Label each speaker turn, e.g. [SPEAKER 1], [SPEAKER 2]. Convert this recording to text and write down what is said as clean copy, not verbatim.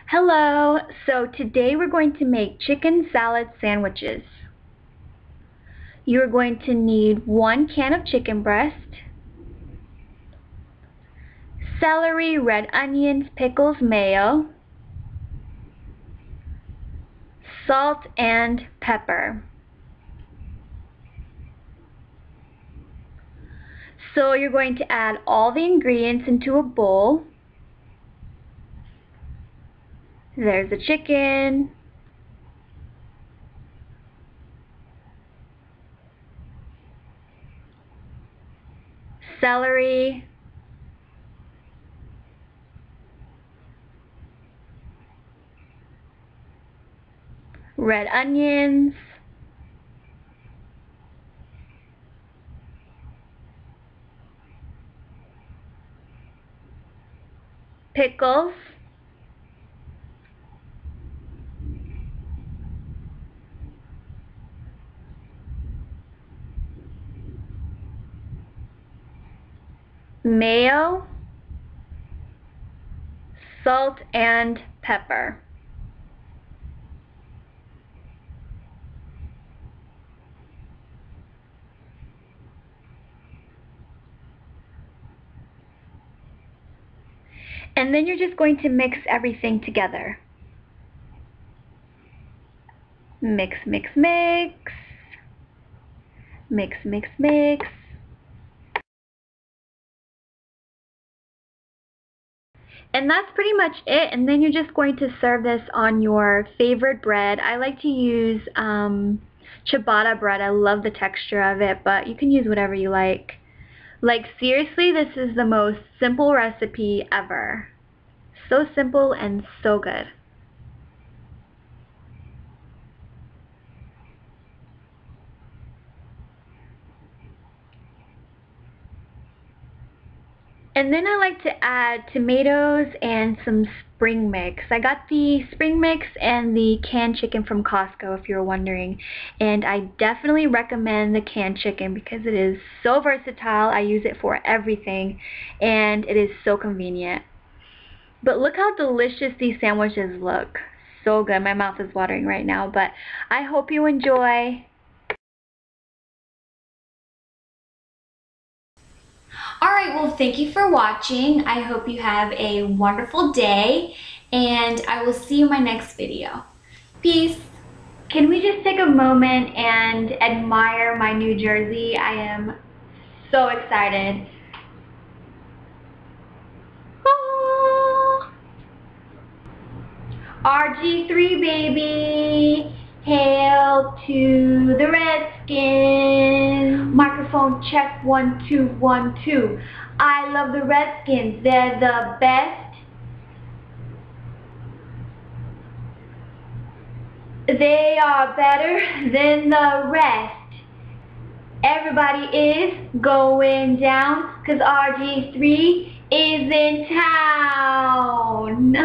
[SPEAKER 1] Hello, so today we're going to make chicken salad sandwiches. You're going to need 1 can of chicken breast, celery, red onions, pickles, mayo, salt, and pepper. So you're going to add all the ingredients into a bowl. There's the chicken, celery, red onions, pickles, mayo, salt, and pepper. And then you're just going to mix everything together. Mix, mix, mix. Mix, mix, mix. And that's pretty much it. And then you're just going to serve this on your favorite bread. I like to use ciabatta bread. I love the texture of it, but you can use whatever you like. Like, seriously, this is the most simple recipe ever. So simple and so good. And then I like to add tomatoes and some spring mix. I got the spring mix and the canned chicken from Costco, if you're wondering. And I definitely recommend the canned chicken because it is so versatile. I use it for everything and it is so convenient. But look how delicious these sandwiches look. So good. My mouth is watering right now, but I hope you enjoy. Alright, well, thank you for watching. I hope you have a wonderful day, and I will see you in my next video. Peace. Can we just take a moment and admire my new jersey? I am so excited. Oh. RG3, baby. Hail to the Redskins. Microphone check, 1 2 1 2. I love the Redskins. They're the best. They are better than the rest. Everybody is going down because RG3 is in town.